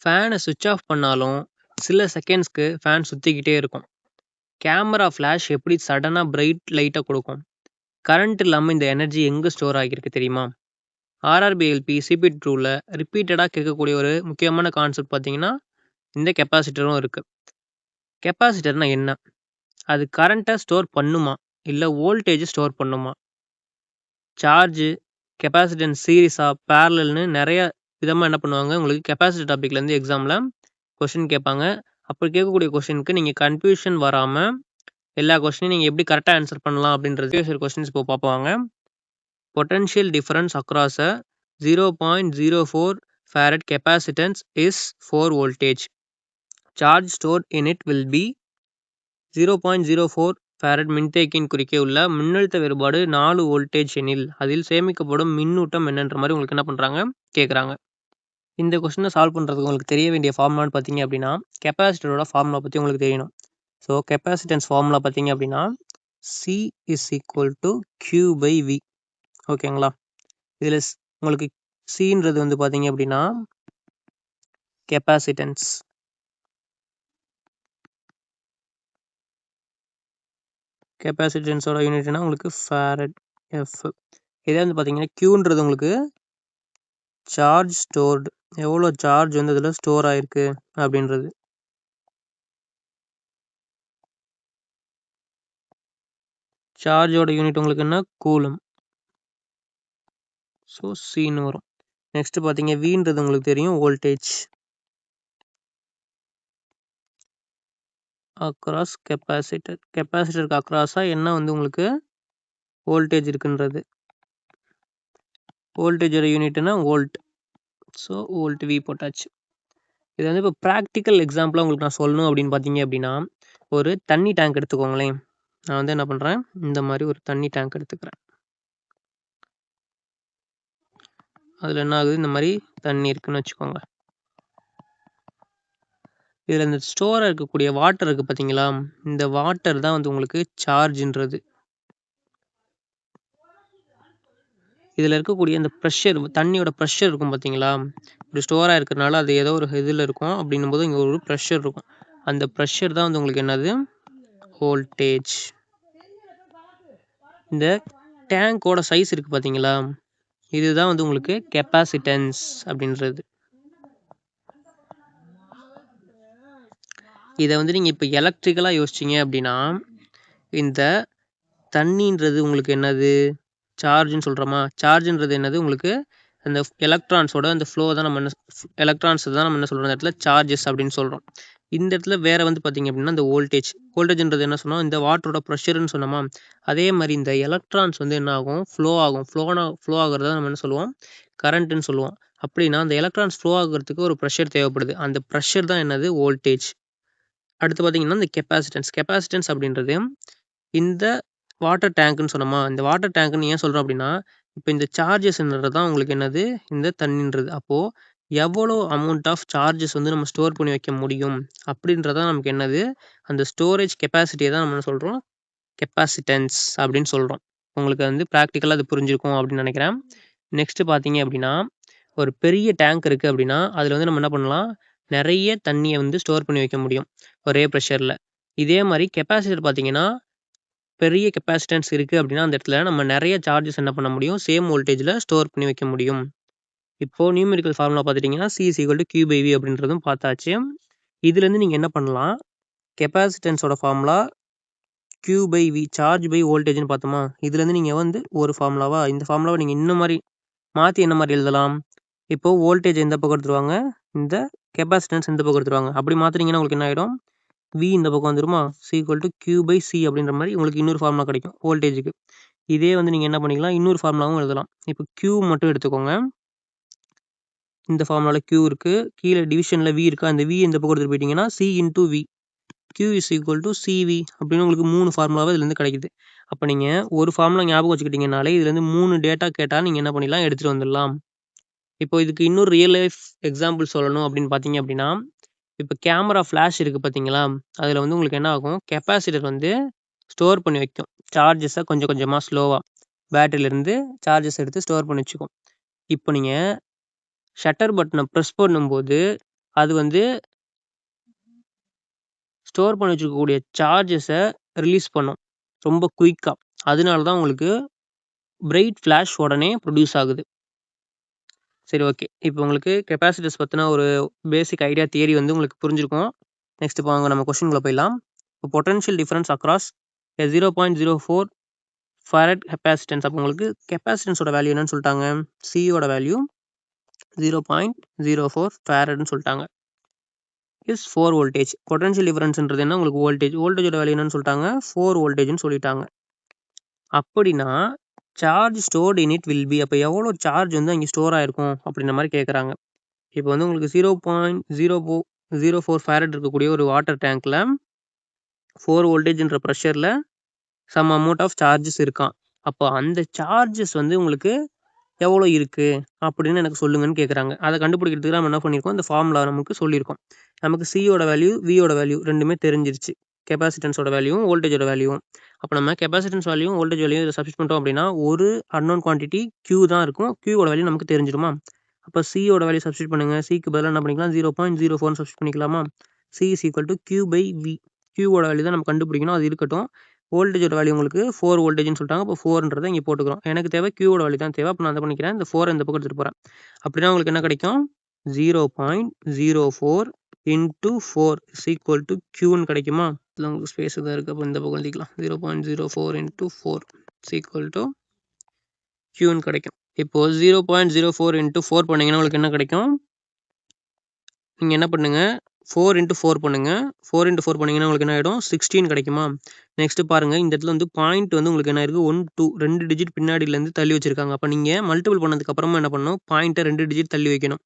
ஃபேனை சுவிட்ச் ஆஃப் பண்ணாலும் சில செகண்ட்ஸ்க்கு ஃபேன் சுற்றிக்கிட்டே இருக்கும். கேமரா ஃப்ளாஷ் எப்படி சடனாக பிரைட் லைட்டை கொடுக்கும்? கரண்ட் இல்லாமல் இந்த எனர்ஜி எங்கே ஸ்டோர் ஆகியிருக்கு தெரியுமா? ஆர்ஆர்பிஎல்பி சிபிட் ரூலில் ரிப்பீட்டடாக கேட்கக்கூடிய ஒரு முக்கியமான கான்செப்ட் பார்த்தீங்கன்னா இந்த கெப்பாசிட்டரும் இருக்குது. கெப்பாசிட்டர்னா என்ன? அது கரண்ட்டை ஸ்டோர் பண்ணுமா இல்லை வோல்டேஜ் ஸ்டோர் பண்ணுமா? சார்ஜு, கெப்பாசிட்டன்ஸ் சீரிஸாக பேரலல்னு நிறைய விதமாக என்ன பண்ணுவாங்க, உங்களுக்கு கெப்பாசிட்டர் டாப்பிக்லேருந்து எக்ஸாமில் கொஷின் கேட்பாங்க. அப்படி கேட்கக்கூடிய கொஷினுக்கு நீங்கள் கன்ஃபியூஷன் வராமல் எல்லா கொஸ்டினையும் நீங்கள் எப்படி கரெக்டாக ஆன்சர் பண்ணலாம் அப்படின்றது கொஸ்டின்ஸ் இப்போ பார்ப்பாங்க. Potential difference across a 0.04 farad capacitance is 4 voltage. Charge stored in it will be 0.04 farad மின்தேக்கியின் குறுக்கே உள்ள மின்னழுத்த வேறுபாடு 4 வோல்டேஜ் எனில் அதில் சேமிக்கப்படும் மின்னூட்டம் என்னன்ற மாதிரி உங்களுக்கு என்ன பண்ணுறாங்க கேட்குறாங்க. இந்த கொஸ்டினை சால்வ் பண்ணுறதுக்கு உங்களுக்கு தெரிய வேண்டிய ஃபார்முலான்னு பார்த்தீங்க அப்படின்னா கெப்பாசிட்டரோட ஃபார்முலா பற்றி உங்களுக்கு தெரியணும். ஸோ கெப்பாசிட்டன்ஸ் ஃபார்முலா பார்த்தீங்க அப்படின்னா C is equal to Q by V. ஓகேங்களா? இதில் உங்களுக்கு சின்றது வந்து பார்த்தீங்க அப்படின்னா கெப்பாசிட்டன்ஸ். கெப்பாசிட்டன்ஸோட யூனிட்னா உங்களுக்கு ஃபாரட் எஃப். இதே வந்து பார்த்தீங்கன்னா கியூன்றது உங்களுக்கு சார்ஜ் ஸ்டோர்டு, எவ்வளோ சார்ஜ் வந்து இதில் ஸ்டோர் ஆகிருக்கு அப்படின்றது. சார்ஜோட யூனிட் உங்களுக்கு என்ன கூலும். ஸோ சின்னு வரும். நெக்ஸ்ட் பார்த்தீங்க வீன்றது உங்களுக்கு தெரியும் வோல்டேஜ் அக்ராஸ் கெப்பாசிட்டர். கெப்பாசிட்டருக்கு அக்ராஸாக என்ன வந்து உங்களுக்கு வோல்டேஜ் இருக்குன்றது. வோல்டேஜோட யூனிட்னா வோல்ட். ஸோ வோல்ட் வி போட்டாச்சு. இது வந்து இப்போ ப்ராக்டிக்கல் எக்ஸாம்பிளாக உங்களுக்கு நான் சொல்லணும் அப்படின்னு பார்த்தீங்க அப்படின்னா ஒரு தண்ணி டேங்க் எடுத்துக்கோங்களேன். நான் வந்து என்ன பண்ணுறேன், இந்த மாதிரி ஒரு தண்ணி டேங்க் எடுத்துக்கிறேன். அதில் என்ன ஆகுது, இந்த மாதிரி தண்ணி இருக்குன்னு வச்சுக்கோங்க. இதில் இந்த ஸ்டோராக இருக்கக்கூடிய வாட்டர் இருக்குது பார்த்தீங்களா, இந்த வாட்டர் தான் வந்து உங்களுக்கு சார்ஜ்ன்றது. இதில் இருக்கக்கூடிய இந்த ப்ரெஷர், தண்ணியோட ப்ரெஷர் இருக்கும் பார்த்தீங்களா, இப்படி ஸ்டோராக இருக்கிறனால அது ஏதோ ஒரு இதில் இருக்கும். அப்படின்னும் போது இங்கே ஒரு ப்ரெஷர் இருக்கும். அந்த ப்ரெஷர் தான் வந்து உங்களுக்கு என்னது வோல்டேஜ். இந்த டேங்கோட சைஸ் இருக்குது பார்த்தீங்களா, இதுதான் வந்து உங்களுக்கு கெப்பாசிட்டன்ஸ் அப்படின்றது. இதை வந்து நீங்கள் இப்போ எலக்ட்ரிக்கலாக யோசிச்சிங்க அப்படின்னா இந்த தண்ணின்றது உங்களுக்கு என்னது சார்ஜ்னு சொல்கிறோமா, சார்ஜ்ன்றது என்னது உங்களுக்கு அந்த எலக்ட்ரான்ஸோட அந்த ஃப்ளோ தான் நம்ம என்ன எலக்ட்ரான்ஸ் தான் நம்ம என்ன சொல்கிறோம் இந்த இடத்துல சார்ஜஸ் அப்படின்னு சொல்கிறோம். இந்த இடத்துல வேறு வந்து பார்த்திங்க அப்படின்னா இந்த வோல்டேஜ்ன்றது என்ன சொன்னோம், இந்த வாட்டரோட ப்ரெஷர்னு சொன்னோமா, அதே மாதிரி இந்த எலக்ட்ரான்ஸ் வந்து என்ன ஆகும் ஃப்ளோ ஆகும். ஃப்ளோ ஆகிறத நம்ம என்ன சொல்லுவோம் கரண்ட்டுன்னு சொல்லுவோம். அப்படின்னா அந்த எலக்ட்ரான்ஸ் ஃப்ளோ ஆகிறதுக்கு ஒரு ப்ரெஷர் தேவைப்படுது. அந்த ப்ரெஷர் தான் என்னது வோல்டேஜ். அடுத்து பார்த்தீங்கன்னா இந்த கெப்பாசிட்டன்ஸ் அப்படின்றது இந்த வாட்டர் டேங்க்னு சொன்னோமா, இந்த வாட்டர் டேங்க்னு ஏன் சொல்கிறோம் அப்படின்னா இப்போ இந்த சார்ஜஸ்ன்றது தான் உங்களுக்கு என்னது இந்த தண்ணின்றது. அப்போது எவ்வளோ அமௌண்ட் ஆஃப் சார்ஜஸ் வந்து நம்ம ஸ்டோர் பண்ணி வைக்க முடியும் அப்படின்றதான் நமக்கு என்னது அந்த ஸ்டோரேஜ் கெப்பாசிட்டியை தான் நம்ம என்ன சொல்கிறோம் கெப்பாசிட்டன்ஸ் அப்படின்னு சொல்கிறோம். உங்களுக்கு வந்து ப்ராக்டிக்கலாக அது புரிஞ்சிருக்கும் அப்படின்னு நினைக்கிறேன். நெக்ஸ்ட்டு பார்த்தீங்க அப்படின்னா ஒரு பெரிய டேங்க் இருக்குது அப்படின்னா அதில் வந்து நம்ம என்ன பண்ணலாம், நிறைய தண்ணியை வந்து ஸ்டோர் பண்ணி வைக்க முடியும் ஒரே ப்ரெஷரில். இதே மாதிரி கெப்பாசிட்டர் பார்த்தீங்கன்னா பெரிய கெப்பாசிட்டன்ஸ் இருக்குது அப்படின்னா அந்த இடத்துல நம்ம நிறைய சார்ஜஸ் என்ன பண்ண முடியும் சேம் வோல்டேஜில் ஸ்டோர் பண்ணி வைக்க முடியும். இப்போது நியூமெரிக்கல் ஃபார்முலா பார்த்துட்டிங்கன்னா C = Q/V அப்படின்றதும் பார்த்தாச்சு. இதுலேருந்து நீங்கள் என்ன பண்ணலாம், கெப்பாசிட்டன்ஸோட ஃபார்முலா Q/V சார்ஜ் பை வோல்டேஜ்னு பார்த்தோமா, இதுலேருந்து நீங்கள் வந்து ஒரு ஃபார்முலாவா இந்த ஃபார்முலாவை நீங்கள் இன்னும் மாதிரி மாற்றி என்ன மாதிரி எழுதலாம், இப்போது வோல்டேஜ் எந்த பக்கம் எடுத்துருவாங்க, இந்த கெப்பாசிட்டன்ஸ் இந்த பக்கம் எடுத்துருவாங்க. அப்படி மாற்றினீங்கன்னா உங்களுக்கு என்ன ஆகிடும், V இந்த பக்கம் வந்துருமா, C = Q/C அப்படின்ற மாதிரி உங்களுக்கு இன்னொரு ஃபார்முலா கிடைக்கும் வோல்டேஜுக்கு. இதே வந்து நீங்கள் என்ன பண்ணிக்கலாம், இன்னொரு ஃபார்முலாவும் எழுதலாம். இப்போ Q மட்டும் எடுத்துக்கோங்க. இந்த ஃபார்முலாவில் Q இருக்குது, கீழே டிவிஷனில் V இருக்குது. அந்த V இந்த பக்கம் எடுத்துகிட்டு போயிட்டீங்கன்னா C × V, Q = CV அப்படின்னு உங்களுக்கு 3 ஃபார்முலாவை இதுலேருந்து கிடைக்குது. அப்போ நீங்கள் ஒரு ஃபார்முலா ஞாபகம் வச்சுக்கிட்டிங்கனாலே இதுலேருந்து 3 டேட்டா கேட்டால் நீங்கள் என்ன பண்ணிடலாம் எடுத்துகிட்டு வந்துடலாம். இப்போ இதுக்கு இன்னொரு ரியல் லைஃப் எக்ஸாம்பிள் சொல்லணும் அப்படின்னு பார்த்தீங்க அப்படின்னா இப்போ கேமரா ஃப்ளாஷ் இருக்குது பார்த்தீங்களா, அதில் வந்து உங்களுக்கு என்ன ஆகும் கெப்பாசிட்டர் வந்து ஸ்டோர் பண்ணி வைக்கும் சார்ஜஸை கொஞ்சம் கொஞ்சமாக ஸ்லோவாக பேட்டரியிலேருந்து சார்ஜஸ் எடுத்து ஸ்டோர் பண்ணி வச்சுக்கும். இப்போ நீங்கள் ஷட்டர் பட்டனை ப்ரெஸ் பண்ணும்போது அது வந்து ஸ்டோர் பண்ணி வச்சிருக்கக்கூடிய சார்ஜஸை ரிலீஸ் பண்ணும் ரொம்ப குயிக்காக. அதனால தான் உங்களுக்கு பிரைட் ஃப்ளாஷ் உடனே ப்ரொடியூஸ் ஆகுது. சரி, ஓகே. இப்போ உங்களுக்கு கெப்பாசிட்டர்ஸ் பற்றின ஒரு பேசிக் ஐடியா தியரி வந்து உங்களுக்கு புரிஞ்சிருக்கும். நெக்ஸ்ட் இப்போ வாங்க நம்ம கொஸ்டின்குள்ளே போயிடலாம். இப்போ potential difference across 0.04 farad capacitance. அப்போ உங்களுக்கு கெப்பாசிட்டன்ஸோட வேல்யூ என்னன்னு சொல்லிட்டாங்க, சியோட வேல்யூ 0.04 ஃபாரட்னு சொல்லிட்டாங்க. Is 4 voltage. பொட்டன்ஷியல் டிஃபரன்ஸ்ன்றது என்ன, உங்களுக்கு வோல்டேஜோட வேல்யூ என்னன்னு சொல்லிட்டாங்க, 4 வோல்டேஜ்னு சொல்லிட்டாங்க. அப்படின்னா charge stored in it will be, அப்போ எவ்வளோ சார்ஜ் வந்து அங்கே ஸ்டோர் ஆகிருக்கும் அப்படின்ற மாதிரி கேட்குறாங்க. இப்போ வந்து உங்களுக்கு 0.04 ஃபாரட் இருக்கக்கூடிய ஒரு வாட்டர் டேங்க்கில் 4 வோல்டேஜ்ன்ற ப்ரெஷரில் சம் அமௌண்ட் ஆஃப் சார்ஜஸ் இருக்கான். அப்போ அந்த சார்ஜஸ் வந்து உங்களுக்கு எவ்வளோ இருக்குது அப்படின்னு எனக்கு சொல்லுங்கன்னு கேட்குறாங்க. அதை கண்டுபிடிக்கிறதுக்கு நம்ம என்ன பண்ணியிருக்கோம், இந்த ஃபார்முலா நமக்கு சொல்லியிருக்கோம். நமக்கு சியோட வேல்யூ வியோட வேல்யூ ரெண்டுமே தெரிஞ்சிருச்சு, கெப்பாசிட்டன்ஸோட வேல்யூவும் வோல்டேஜோட வேல்யூவும். அப்போ நம்ம கெப்பாசிட்டன்ஸ் வேல்யூவும் வோல்டேஜ் வேல்யூ இதை சப்ஸ்டிட் பண்ணிட்டோம் அப்படின்னா ஒரு அன்னோன் குவான்டிட்டி Q தான் இருக்கும். Qவோட வேல்யூ நமக்கு தெரிஞ்சிடுமா. அப்போ சியோட வேல்யூ சப்ஸ்டிட் பண்ணுங்கள். சிக்கு பதிலாக என்ன பண்ணிக்கலாம், 0.04 சப்ஸ்டிட் பண்ணிக்கலாமா. C is equal to Q/V. Qவோட வேல்யூ தான் நம்ம கண்டுபிடிக்கணும், அது இருக்கட்டும். வோல்டேஜோட வேல்யூ உங்களுக்கு 4 வோல்டேஜ்னு சொல்லிட்டாங்க. அப்போ 4ன்றதை இங்கே போட்டுக்கிறோம். எனக்கு தேவை Qவோட வேல்யூ தான் தேவை. அப்போ நான் அதை பண்ணிக்கிறேன், இந்த 4 இந்த பக்கம் எடுத்துகிட்டு போகிறேன். அப்படின்னா உங்களுக்கு என்ன கிடைக்கும், 0.04 into 4 is equal to Qன்னு கிடைக்குமா. இதில் உங்களுக்கு ஸ்பேஸ் தான் இருக்குது, அப்போ இந்த பக்கம் எழுதிக்கலாம். 0.04 into 4 is equal to Qன்னு கிடைக்கும். இப்போது 0.04 into 4 பண்ணிங்கன்னா உங்களுக்கு என்ன கிடைக்கும், நீங்கள் என்ன பண்ணுங்கள், 4 into 4 பண்ணுங்கள். 4 into 4 பண்ணிங்கன்னா உங்களுக்கு என்ன ஆகிடும், 16 கிடைக்குமா. நெக்ஸ்ட்டு பாருங்கள், இந்த இடத்துல வந்து பாயிண்ட் வந்து உங்களுக்கு என்ன இருக்குது, 1 2 2 டிஜிட் பின்னாடியிலேருந்து தள்ளி வச்சுருக்காங்க. அப்போ நீங்கள் மல்டிபிள் பண்ணதுக்கப்புறமா என்ன பண்ணணும், பாயிண்ட்டை 2 டிஜிட் தள்ளி வைக்கணும்.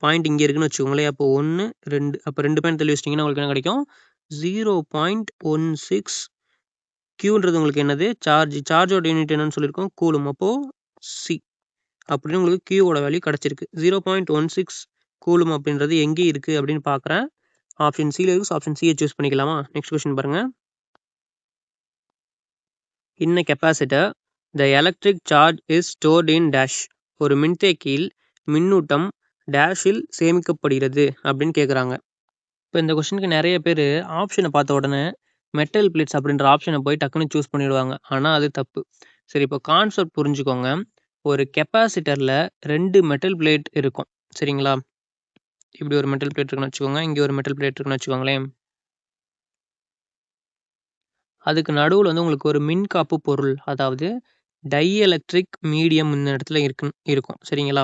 பாயிண்ட் இங்கே இருக்குன்னு வச்சுக்கோங்களேன். அப்போ 1 2, அப்போ 2 பாயிண்ட் தள்ளி வச்சிட்டிங்கன்னா உங்களுக்கு என்ன கிடைக்கும், 0.16 Qன்றது உங்களுக்கு என்னது, சார்ஜோட யூனிட் என்னன்னு சொல்லியிருக்கோம், கூலும். அப்போது சி அப்படின்னு உங்களுக்கு Qவோட வேல்யூ கிடச்சிருக்கு. 0.16 கூலும் அப்படின்றது எங்கே இருக்குது அப்படின்னு பார்க்குறேன். ஆப்ஷன் சியில் இருக்குது. ஆப்ஷன் சியை சூஸ் பண்ணிக்கலாமா. நெக்ஸ்ட் கொஸ்டின் பாருங்கள். In capacitor the electric charge is stored in dash. ஒரு மின்தேக்கியில் மின்னூட்டம் டேஷில் சேமிக்கப்படுகிறது அப்படின்னு கேட்குறாங்க. இப்போ இந்த கொஸ்டினுக்கு நிறைய பேர் ஆப்ஷனை பார்த்த உடனே மெட்டல் பிளேட்ஸ் அப்படின்ற ஆப்ஷனை போய் டக்குன்னு சூஸ் பண்ணிடுவாங்க. ஆனால் அது தப்பு. சரி, இப்போ கான்செப்ட் புரிஞ்சுக்கோங்க. ஒரு கெப்பாசிட்டரில் 2 மெட்டல் பிளேட் இருக்கும், சரிங்களா. இப்படி ஒரு மெட்டல் பிளேட் இருக்குன்னு வச்சுக்கோங்க, இங்கே ஒரு மெட்டல் பிளேட் இருக்குன்னு வச்சுக்கோங்களேன். அதுக்கு நடுவில் வந்து உங்களுக்கு ஒரு மின்காப்பு பொருள், அதாவது டை எலக்ட்ரிக் மீடியம் இந்த இடத்துல இருக்கும், சரிங்களா.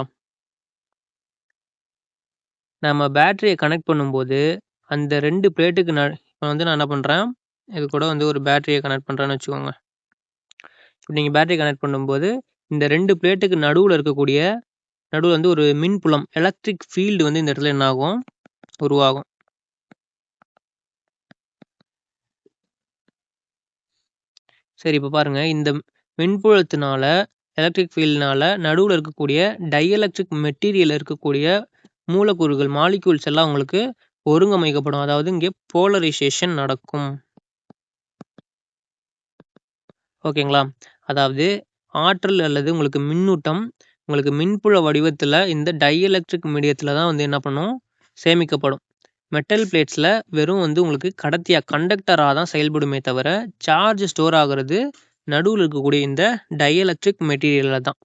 நம்ம பேட்டரியை கனெக்ட் பண்ணும்போது அந்த 2 பிளேட்டுக்கு இப்போ வந்து நான் என்ன பண்ணுறேன், இது கூட வந்து ஒரு பேட்டரியை கனெக்ட் பண்ணுறேன்னு வச்சுக்கோங்க. இப்போ நீங்கள் பேட்டரி கனெக்ட் பண்ணும்போது இந்த 2 பிளேட்டுக்கு நடுவில் வந்து ஒரு மின்புலம், எலக்ட்ரிக் ஃபீல்டு வந்து இந்த இடத்துல என்ன ஆகும், உருவாகும். சரி, இப்போ பாருங்கள், இந்த மின்புலத்தினால எலக்ட்ரிக் ஃபீல்டுனால நடுவில் இருக்கக்கூடிய டைஎலக்ட்ரிக் மெட்டீரியல் இருக்கக்கூடிய மூலக்கூறுகள், மாலிக்யூல்ஸ் எல்லாம் உங்களுக்கு ஒருங்கமைக்கப்படும். அதாவது இங்கே போலரைசேஷன் நடக்கும், ஓகேங்களா. அதாவது ஆற்றல் அல்லது உங்களுக்கு மின்னூட்டம் உங்களுக்கு மின்புல வடிவத்தில் இந்த டைஎலக்ட்ரிக் மீடியத்தில் தான் வந்து என்ன பண்ணும், சேமிக்கப்படும். மெட்டல் பிளேட்ஸில் வெறும் வந்து உங்களுக்கு கண்டக்டராக தான் செயல்படுமே தவிர சார்ஜ் ஸ்டோர் ஆகிறது நடுவில் இருக்கக்கூடிய இந்த டைஎலக்ட்ரிக் மெட்டீரியலில் தான்.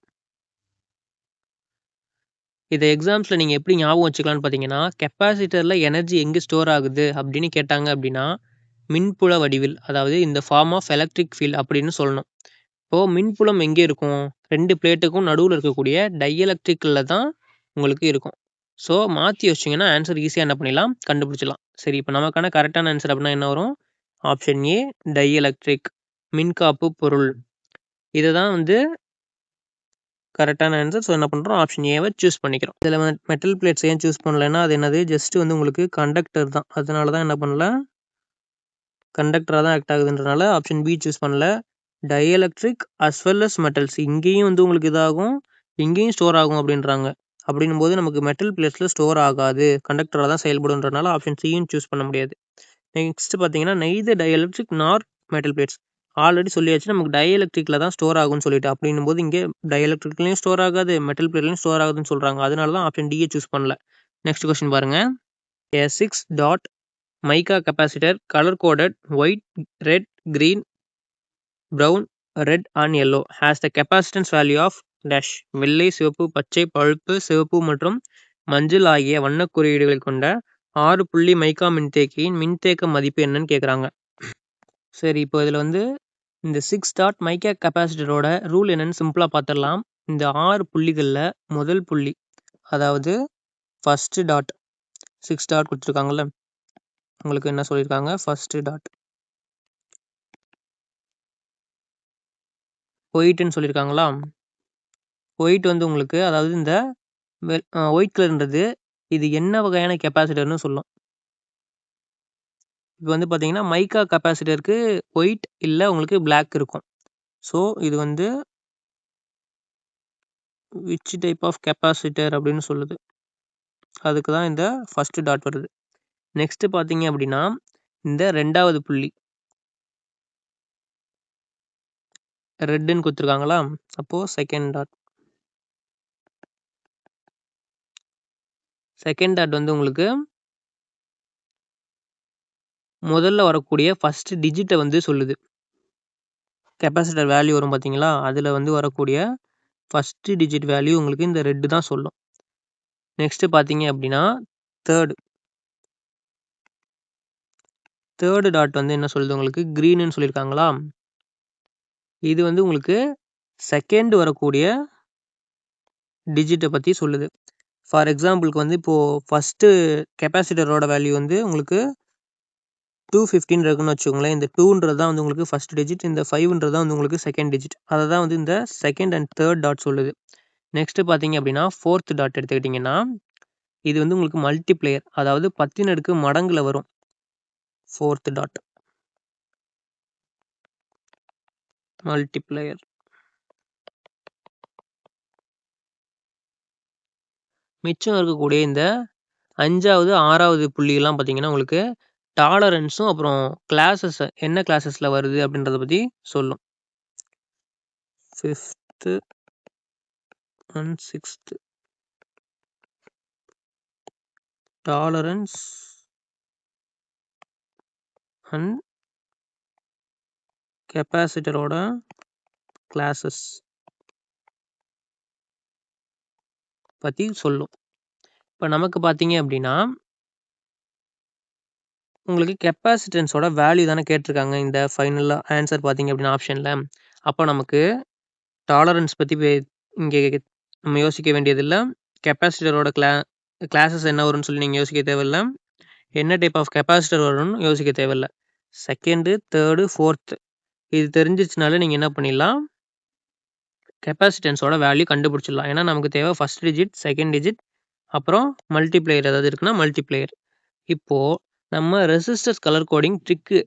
இதை எக்ஸாம்ஸில் நீங்கள் எப்படி ஞாபகம் வச்சுக்கலான்னு பார்த்தீங்கன்னா, கெப்பாசிட்டரில் எனர்ஜி எங்கே ஸ்டோர் ஆகுது அப்படின்னு கேட்டாங்க அப்படின்னா மின்புல வடிவில், அதாவது இந்த ஃபார்ம் ஆஃப் எலக்ட்ரிக் ஃபீல்ட் அப்படின்னு சொல்லணும். இப்போது மின்புலம் எங்கே இருக்கும், 2 பிளேட்டுக்கும் நடுவில் இருக்கக்கூடிய டைஎலக்ட்ரிக்கில் தான் உங்களுக்கு இருக்கும். ஸோ மாற்றி யோசிச்சிங்கன்னா ஆன்சர் ஈஸியாக என்ன பண்ணிடலாம், கண்டுபிடிச்சிடலாம். சரி, இப்போ நமக்கான கரெக்டான ஆன்சர் அப்படின்னா என்ன வரும், ஆப்ஷன் ஏ டைஎலக்ட்ரிக், மின்காப்பு பொருள். இதை தான் வந்து கரெக்டான ஆன்சர். ஸோ என்ன பண்ணுறோம், ஆப்ஷன் ஏவை சூஸ் பண்ணிக்கிறோம். இதில் மெட்டல் பிளேட்ஸ் ஏன் சூஸ் பண்ணலைன்னா அது என்னது, ஜஸ்ட் வந்து உங்களுக்கு கண்டக்டர் தான், அதனால தான் என்ன பண்ணல, கண்டக்டராக தான் ஆக்ட் ஆகுதுன்றனால ஆப்ஷன் பி சூஸ் பண்ணல. Dielectric as well as metals, இங்கேயும் வந்து உங்களுக்கு இதாகும், இங்கேயும் ஸ்டோர் ஆகும் அப்படின்றாங்க. அப்படின்னும் போது நமக்கு மெட்டல் பிளேட்ஸில் ஸ்டோர் ஆகாது, கண்டக்டராக தான் செயல்படுன்றனால ஆப்ஷன் சியும் சூஸ் பண்ண முடியாது. நெக்ஸ்ட் பார்த்தீங்கன்னா நெய்தர் டைஎலக்ட்ரிக் நார் மெட்டல் பிளேட்ஸ், ஆல்ரெடி சொல்லியாச்சு நமக்கு டைஎலக்ட்ரிக்கில் தான் ஸ்டோர் ஆகும்னு சொல்லிட்டு. அப்படின்னும் போது இங்கே டைஎலக்ட்ரிக்லையும் ஸ்டோர் ஆகாது, மெட்டல் பிளேட்லையும் ஸ்டோர் ஆகுதுன்னு சொல்கிறாங்க. அதனால தான் ஆப்ஷன் டியை சூஸ் பண்ணல. நெக்ஸ்ட் கொஸ்டின் பாருங்கள். A 6-dot mica capacitor color coded white, red, green, brown, red and yellow has the capacitance value of dash. வெள்ளை, சிவப்பு, பச்சை, பழுப்பு, சிவப்பு மற்றும் மஞ்சள் ஆகிய வண்ணக் குறியீடுகள் கொண்ட 6 புள்ளி மைக்கா மின்தேக்கியின் மின்தேக்க மதிப்பு என்னன்னு கேட்குறாங்க. சரி, இப்போ இதில் வந்து இந்த 6 டாட் மைக்கா கெப்பாசிட்டரோட ரூல் என்னன்னு சிம்பிளாக பார்த்துடலாம். இந்த 6 புள்ளிகளில் முதல் புள்ளி, அதாவது ஃபஸ்ட்டு டாட், 6 டாட் கொடுத்துருக்காங்கல்ல, உங்களுக்கு என்ன சொல்லியிருக்காங்க, ஃபஸ்ட்டு டாட் ஒயிட்னு சொல்லியிருக்காங்களா. ஒயிட் வந்து உங்களுக்கு, அதாவது இந்த ஒயிட் கலர்ன்றது இது என்ன வகையான கெப்பாசிட்டர்னு சொல்லும். இப்போ வந்து பார்த்தீங்கன்னா மைக்கா கெப்பாசிட்டருக்கு ஒயிட் இல்லை உங்களுக்கு பிளாக் இருக்கும். ஸோ இது வந்து விச் டைப் ஆஃப் கெப்பாசிட்டர் அப்படின்னு சொல்லுது. அதுக்கு தான் இந்த ஃபஸ்ட்டு டாட் வருது. நெக்ஸ்ட் பார்த்தீங்க அப்படின்னா இந்த ரெண்டாவது புள்ளி ரெட்டுன்னு கொடுத்துருக்காங்களா, அப்போது செகண்ட் டாட். செகண்ட் டாட் வந்து உங்களுக்கு முதல்ல வரக்கூடிய ஃபர்ஸ்ட் டிஜிட்டை வந்து சொல்லுது. கெப்பாசிட்டர் வேல்யூ வரும் பார்த்தீங்களா, அதில் வந்து வரக்கூடிய ஃபஸ்ட்டு டிஜிட் வேல்யூ உங்களுக்கு இந்த ரெட்டு தான் சொல்லும். நெக்ஸ்ட்டு பார்த்தீங்க அப்படின்னா தேர்டு டாட் வந்து என்ன சொல்லுது உங்களுக்கு, க்ரீனுன்னு சொல்லியிருக்காங்களா. இது வந்து உங்களுக்கு செகண்ட் வரக்கூடிய டிஜிட்டை பற்றி சொல்லுது. ஃபார் எக்ஸாம்பிளுக்கு வந்து இப்போது ஃபஸ்ட்டு கெப்பாசிட்டரோட வேல்யூ வந்து உங்களுக்கு 215 இருக்குன்னு வச்சுக்கோங்களேன். இந்த 2ன்றது தான் வந்து உங்களுக்கு ஃபஸ்ட் டிஜிட், இந்த 5ன்றது தான் வந்து உங்களுக்கு செகண்ட் டிஜிட். அதை தான் வந்து இந்த செகண்ட் அண்ட் தேர்ட் டாட் சொல்லுது. நெக்ஸ்ட்டு பார்த்தீங்க அப்படின்னா ஃபோர்த் டாட் எடுத்துக்கிட்டிங்கன்னா இது வந்து உங்களுக்கு மல்டிப்ளேயர், அதாவது 10 அடுக்கு மடங்கில் வரும். Fourth dot multiplayer. மிச்சம் இருக்கக்கூடிய இந்த 5வது 6வது புள்ளிகள்லாம் பார்த்தீங்கன்னா உங்களுக்கு டாலரன்ஸும் அப்புறம் கிளாஸஸ் என்ன கிளாஸஸில் வருது அப்படின்றத பற்றி சொல்லும். 5th and 6th tolerance and கெப்பாசிட்டரோட கிளாஸஸ் பற்றி சொல்லும். இப்போ நமக்கு பார்த்தீங்க அப்படின்னா உங்களுக்கு கெப்பாசிட்டன்ஸோட வேல்யூ தானே கேட்டிருக்காங்க இந்த ஃபைனலாக ஆன்சர் பார்த்தீங்க அப்படின்னா ஆப்ஷனில். அப்போ நமக்கு டாலரன்ஸ் பற்றி இங்கே நம்ம யோசிக்க வேண்டியதில்லை. கெப்பாசிட்டரோட கிளாஸஸ் என்ன வரும்னு சொல்லி நீங்கள் யோசிக்க தேவையில்லை. என்ன டைப் ஆஃப் கெப்பாசிட்டர் வரும்னு யோசிக்க தேவையில்லை. செகண்டு, தேர்டு, ஃபோர்த்து இது தெரிஞ்சிச்சுனாலே நீங்கள் என்ன பண்ணிடலாம், கெப்பாசிட்டன்ஸோட வேல்யூ கண்டுபிடிச்சிடலாம். ஏன்னா நமக்கு தேவை ஃபஸ்ட் டிஜிட், செகண்ட் டிஜிட், அப்புறம் மல்டிப்ளேயர் ஏதாவது இருக்குன்னா மல்டிப்ளேயர். இப்போது நம்ம ரெசிஸ்டர்ஸ் கலர் கோடிங் ட்ரிக்கு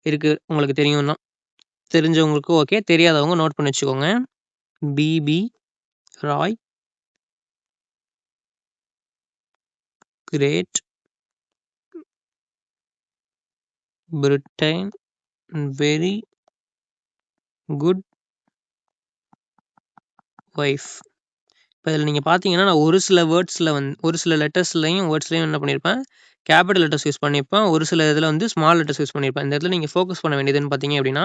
இருக்குது, உங்களுக்கு தெரியும் தான். தெரிஞ்சவங்களுக்கு ஓகே, தெரியாதவங்க நோட் பண்ணி வச்சுக்கோங்க. B B Roy, great Britain, very good wife. இப்போ இதில் நீங்கள் பார்த்தீங்கன்னா நான் ஒரு சில வேர்ட்ஸில் ஒரு சில லெட்டர்ஸ்லையும் வேர்ட்ஸ்லையும் என்ன பண்ணியிருப்பேன், கேபிட்டல் லெட்டர்ஸ் யூஸ் பண்ணியிருப்பேன். ஒரு சில இதில் வந்து ஸ்மால் லெட்டர்ஸ் யூஸ் பண்ணியிருப்பேன். இந்த இடத்துல நீங்கள் ஃபோக்கஸ் பண்ண வேண்டியதுன்னு பார்த்தீங்க அப்படின்னா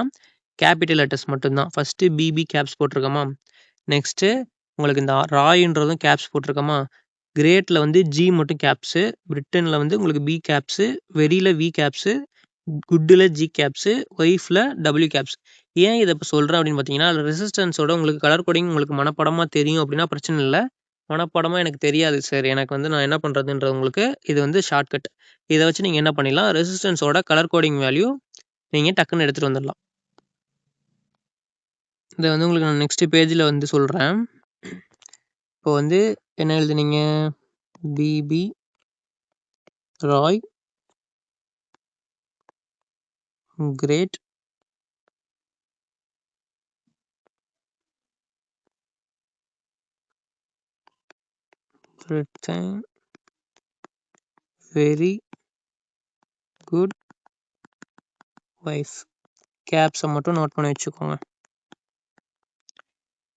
கேபிட்டல் லெட்டர்ஸ் மட்டும்தான். ஃபஸ்ட்டு பிபி கேப்ஸ் போட்டிருக்கோமா, நெக்ஸ்ட்டு உங்களுக்கு இந்த ராயின்றதும் கேப்ஸ் போட்டிருக்கோமா, கிரேட்டில் வந்து ஜி மட்டும் கேப்ஸு, பிரிட்டனில் வந்து உங்களுக்கு பி கேப்ஸு, வெரியில் வி கேப்ஸு, குட்டில் ஜி கேப்ஸு, ஒய்ஃபில் டபிள்யூ கேப்ஸ். ஏன் இதை இப்போ சொல்கிறேன் அப்படின்னு பார்த்தீங்கன்னா, ரெசிஸ்டன்ஸோட உங்களுக்கு கலர் கோடிங் உங்களுக்கு மனப்படமாக தெரியும் அப்படின்னா பிரச்சனை இல்லை. மனப்படமாக எனக்கு தெரியாது சார், எனக்கு வந்து நான் என்ன பண்ணுறதுன்றது உங்களுக்கு இது வந்து ஷார்ட்கட். இதை வச்சு நீங்கள் என்ன பண்ணிடலாம், ரெசிஸ்டன்ஸோட கலர் கோடிங் வேல்யூ நீங்கள் டக்குன்னு எடுத்துகிட்டு வந்துடலாம். இதை வந்து உங்களுக்கு நான் நெக்ஸ்ட் பேஜில் வந்து சொல்கிறேன். இப்போ வந்து என்ன எழுதுனீங்க, BB Roy, great Britain, very good wife. கேப்ஸை மட்டும் நோட் பண்ணி வச்சுக்கோங்க.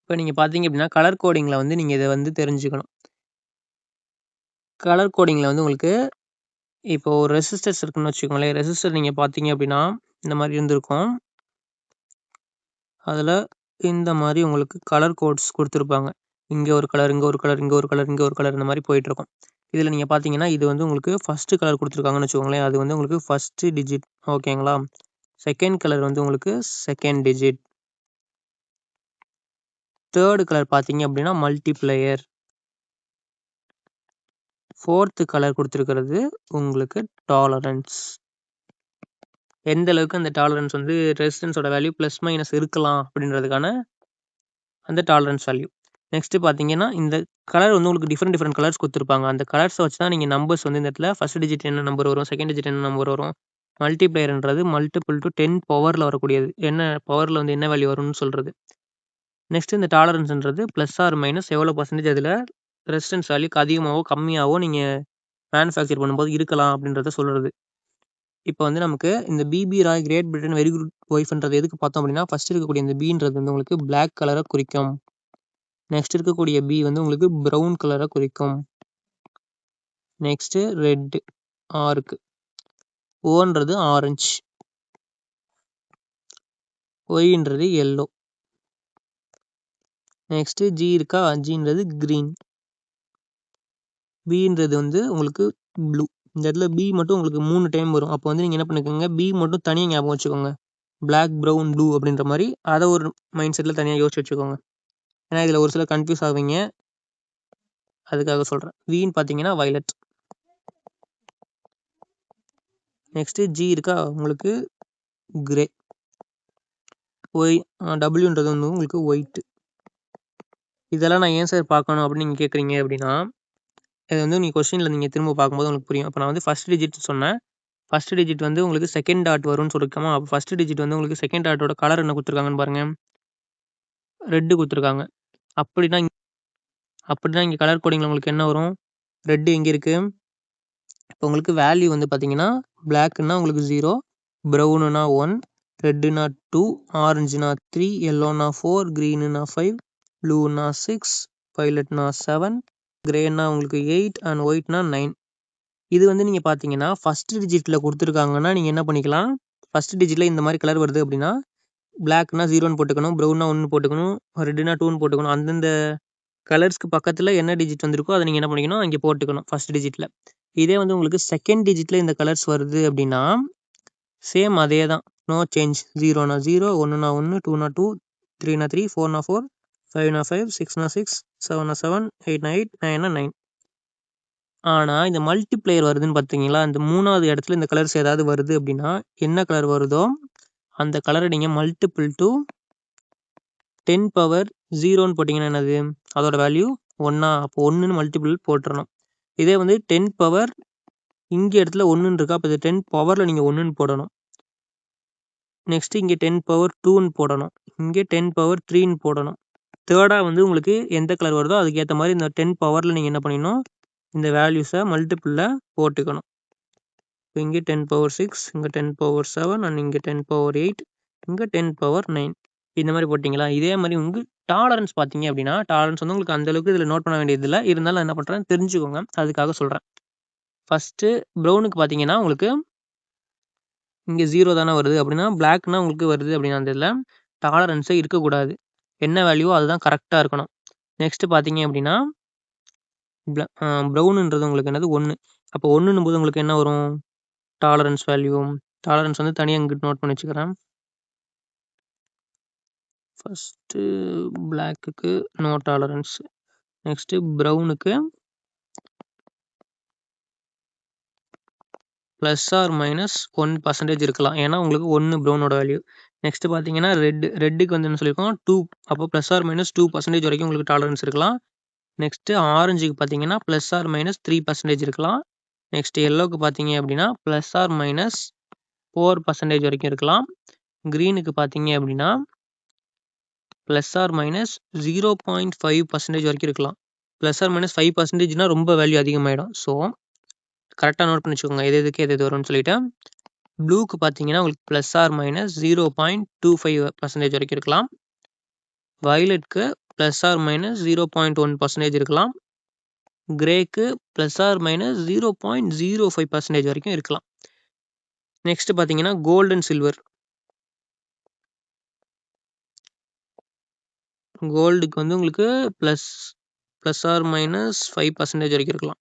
இப்போ நீங்கள் பார்த்தீங்க அப்படின்னா கலர் கோடிங்கில் வந்து நீங்கள் இதை வந்து தெரிஞ்சுக்கணும். கலர் கோடிங்கில் வந்து உங்களுக்கு இப்போ ஒரு ரெசிஸ்டர்ஸ் இருக்குன்னு வச்சுக்கோங்களேன். ரெசிஸ்டர் நீங்கள் பார்த்தீங்க அப்படின்னா இந்த மாதிரி இருந்திருக்கும். அதில் இந்த மாதிரி உங்களுக்கு கலர் கோட்ஸ் கொடுத்துருப்பாங்க. இங்கே ஒரு கலர், இங்கே ஒரு கலர், இங்கே ஒரு கலர், இங்கே ஒரு கலர், இந்த மாதிரி போயிட்டுருக்கும். இதில் நீங்கள் பார்த்தீங்கன்னா இது வந்து உங்களுக்கு ஃபஸ்ட்டு கலர் கொடுத்துருக்காங்கன்னு வச்சுக்கோங்களேன். அது வந்து உங்களுக்கு ஃபஸ்ட்டு டிஜிட், ஓகேங்களா. செகண்ட் கலர் வந்து உங்களுக்கு செகண்ட் டிஜிட். தேர்டு கலர் பார்த்தீங்க அப்படின்னா மல்டிப்ளையர். ஃபோர்த்து கலர் கொடுத்துருக்கிறது உங்களுக்கு டாலரன்ஸ். எந்த அளவுக்கு அந்த டாலரன்ஸ் வந்து ரெசிஸ்டன்ஸோட வேல்யூ ப்ளஸ் மைனஸ் இருக்கலாம் அப்படின்றதுக்கான அந்த டாலரன்ஸ் வேல்யூ. நெக்ஸ்ட்டு பார்த்தீங்கன்னா இந்த கலர் வந்து உங்களுக்கு டிஃப்ரெண்ட் கலர்ஸ் கொடுத்துருப்பாங்க. அந்த கலர்ஸை வச்சு தான் நீங்கள் நம்பர்ஸ் வந்து இந்த இடத்துல ஃபஸ்ட் டிஜிட் என்ன நம்பர் வரும், செகண்ட் டிஜிட் என்ன நம்பர் வரும். மல்டிப்ளையர்ன்றது மல்டிபிள் டு 10 பவரில் வரக்கூடியது. என்ன பவரில் வந்து என்ன வேல்யூ வரும்னு சொல்கிறது. நெக்ஸ்ட்டு இந்த டாலரன்ஸ்ன்றது ப்ளஸ் ஆர் மைனஸ் எவ்வளோ பர்சன்டேஜ் அதில் ரெசிஸ்டன்ஸ் வேல்யூக்கு அதிகமாகவோ கம்மியாகவோ நீங்கள் மேனுஃபேக்சர் பண்ணும்போது இருக்கலாம் அப்படின்றத சொல்கிறது. இப்போ வந்து நமக்கு இந்த BB Roy great Britain very good ஒய்ஃப்ன்றது எதுக்கு பார்த்தோம் அப்படின்னா ஃபஸ்ட் இருக்கக்கூடிய இந்த பீன்றது வந்து உங்களுக்கு பிளாக் கலரை குறிக்கும். நெக்ஸ்ட் இருக்கக்கூடிய பி வந்து உங்களுக்கு ப்ரௌன் கலரை குறிக்கும். நெக்ஸ்ட்டு ரெட்டு ஆருக்கு, ஓன்றது ஆரஞ்சு, ஒய்ன்றது எல்லோ. நெக்ஸ்ட்டு ஜி இருக்கா, ஜின்றது க்ரீன், பின்றது வந்து உங்களுக்கு ப்ளூ. இந்த இடத்துல பி மட்டும் உங்களுக்கு 3 டைம் வரும். அப்போ வந்து நீங்கள் என்ன பண்ணிக்கோங்க, பி மட்டும் தனியாக ஞாபகம் வச்சுக்கோங்க. பிளாக், ப்ரௌன், ப்ளூ அப்படின்ற மாதிரி அதை ஒரு மைண்ட் செட்டில் தனியாக யோசிச்சு வச்சுக்கோங்க. ஏன்னா இதில் ஒரு சில கன்ஃபியூஸ் ஆவீங்க, அதுக்காக சொல்கிறேன். வின்னு பார்த்தீங்கன்னா வயலட். நெக்ஸ்ட்டு ஜி இருக்கா உங்களுக்கு கிரே, ஒய் டபிள்யூன்றது வந்து உங்களுக்கு ஒயிட்டு. இதெல்லாம் நான் ஏன் சார் பார்க்கணும் அப்படின்னு நீங்கள் கேட்குறீங்க அப்படின்னா, இது வந்து நீங்கள் கொஸ்டினில் நீங்கள் திரும்ப பார்க்கும்போது உங்களுக்கு புரியும். இப்போ நான் வந்து ஃபஸ்ட் டிஜிட் சொன்னேன். ஃபஸ்ட் டிஜிட் வந்து உங்களுக்கு செகண்ட் டாட் வரும்னு சொல்லியிருக்கோமா. அப்போ ஃபஸ்ட் டிஜிட் வந்து உங்களுக்கு செகண்ட் டாட்டோட கலர் என்ன கொடுத்துருக்காங்கன்னு பாருங்கள், ரெட்டு கொடுத்துருக்காங்க. அப்படின்னா இங்கே கலர் கோடிங்கில் உங்களுக்கு என்ன வரும், ரெட்டு எங்கே இருக்குது. இப்போ உங்களுக்கு வேல்யூ வந்து பார்த்தீங்கன்னா பிளாக்னா உங்களுக்கு 0, ப்ரௌனுனா 1, ரெட்டுனா 2, ஆரஞ்சுனா 3, எல்லோனா 4, க்ரீனுனா 5, ப்ளூனா 6, வயலட்னா 7, கிரேனா உங்களுக்கு 8 அண்ட் ஒயிட்னா 9. இது வந்து நீங்கள் பார்த்தீங்கன்னா ஃபஸ்ட் டிஜிட்டில் கொடுத்துருக்காங்கன்னா நீங்கள் என்ன பண்ணிக்கலாம், ஃபஸ்ட் டிஜிட்டில் இந்த மாதிரி கலர் வருது அப்படின்னா பிளாக்னா 0ன்னு போட்டுக்கணும், ப்ரௌன்னா 1 போட்டுக்கணும், ரெட்டுனா 2ன்னு போட்டுக்கணும். அந்தந்த கலர்ஸ்க்கு பக்கத்தில் என்ன டிஜிட் வந்திருக்கோ அதை நீங்கள் என்ன பண்ணிக்கணும், அங்கே போட்டுக்கணும் ஃபஸ்ட் டிஜிட்டில். இதே வந்து உங்களுக்கு செகண்ட் டிஜிட்டில் இந்த கலர்ஸ் வருது அப்படின்னா சேம் அதே தான், நோ சேஞ்ச். 0னா 0, 1னா 1, 2னா 2, 3னா 3, 4னா 4, 5னா 5, 6னா 6, 7னா 7, 8னா 8, 9னா 9. ஆனால் இந்த மல்டிப்ளையர் வருதுன்னு பார்த்தீங்களா, இந்த 3வது இடத்துல இந்த கலர்ஸ் ஏதாவது வருது அப்படின்னா என்ன கலர் வருதோ அந்த கலரை நீங்கள் மல்டிபிள் டு 10 பவர் 0ன்னு போட்டிங்கன்னா என்னது, அதோட வேல்யூ 1. அப்போ 1ன்னு மல்டிபிள் போட்டுறணும். இதே வந்து 10 பவர் இங்கே இடத்துல 1ன்னு இருக்கா, அப்போ இது 10 பவரில் நீங்கள் 1ன்னு போடணும். நெக்ஸ்ட்டு இங்கே 10 பவர் 2ன்னு போடணும், இங்கே 10 பவர் 3ன்னு போடணும். தேர்டாக வந்து உங்களுக்கு எந்த கலர் வருதோ அதுக்கேற்ற மாதிரி இந்த 10 பவரில் நீங்கள் என்ன பண்ணிடணும், இந்த வேல்யூஸை மல்டிபிளில் போட்டுக்கணும். இப்போ இங்கே 10 பவர் 6, இங்கே 10 பவர் 7 அண்ட் இங்கே 10 பவர் 8, இங்கே 10 பவர் 9, இந்த மாதிரி போட்டிங்களா. இதே மாதிரி உங்களுக்கு டாலரன்ஸ் பார்த்தீங்க அப்படின்னா டாலரன்ஸ் வந்து உங்களுக்கு அந்தளவுக்கு இதில் நோட் பண்ண வேண்டியதில்லை, இருந்தாலும் நான் என்ன பண்ணுறேன் தெரிஞ்சுக்கோங்க, அதுக்காக சொல்கிறேன். ஃபஸ்ட்டு ப்ரௌனுக்கு பார்த்தீங்கன்னா உங்களுக்கு இங்கே 0 தானே வருது அப்படின்னா பிளாக்னா உங்களுக்கு வருது அப்படின்னா அந்த இதில் டாலரன்ஸே இருக்கக்கூடாது. என்ன வேல்யூவோ அதுதான் கரெக்டாக இருக்கணும். நெக்ஸ்ட்டு பார்த்தீங்க அப்படின்னா ப்ரௌனுன்றது உங்களுக்கு என்னது 1. அப்போ 1ன்னும் போது உங்களுக்கு என்ன வரும், டாலரன்ஸ் வேல்யூ. டாலரன்ஸ் வந்து தனியாக இங்கிட்டு நோட் பண்ணி வச்சுக்கிறேன். ஃபஸ்ட்டு பிளாக்குக்கு நோ டாலரன்ஸ், நெக்ஸ்ட்டு ப்ரௌனுக்கு ப்ளஸ் ஆர் மைனஸ் 1% இருக்கலாம், ஏன்னா உங்களுக்கு 1 ப்ரௌனோட வேல்யூ. நெக்ஸ்ட்டு பார்த்தீங்கன்னா ரெட்டுக்கு வந்து என்ன சொல்லியிருக்கோம் 2, அப்போ ப்ளஸ் ஆர் மைனஸ் 2% வரைக்கும் உங்களுக்கு டாலரன்ஸ் இருக்கலாம். நெக்ஸ்ட்டு ஆரஞ்சுக்கு பார்த்தீங்கன்னா ப்ளஸ் ஆர் மைனஸ் 3% இருக்கலாம். நெக்ஸ்ட்டு எல்லோவுக்கு பார்த்தீங்க அப்படின்னா ப்ளஸ் ஆர் மைனஸ் 4% வரைக்கும் இருக்கலாம். க்ரீனுக்கு பார்த்தீங்க அப்படின்னா ப்ளஸ் ஆர் மைனஸ் 0.5% வரைக்கும் இருக்கலாம். ப்ளஸ் ஆர் மைனஸ் 5%னா ரொம்ப வேல்யூ அதிகமாகிடும். ஸோ கரெக்டாக நோட் பண்ணி வச்சுக்கோங்க எது எது வரும்னு சொல்லிட்டு. ப்ளூக்கு பார்த்தீங்கன்னா உங்களுக்கு ப்ளஸ் ஆர் மைனஸ் 0.25% வரைக்கும் இருக்கலாம். வயலட்க்கு ப்ளஸ் ஆர் மைனஸ் 0.1% இருக்கலாம். கிரேக்கு ப்ளஸ் ஆர் மைனஸ் 0.05% வரைக்கும் இருக்கலாம். நெக்ஸ்ட் பார்த்தீங்கன்னா கோல்டு அண்ட் சில்வர். கோல்டுக்கு வந்து உங்களுக்கு ப்ளஸ் ஆர் மைனஸ் 5% வரைக்கும் இருக்கலாம்.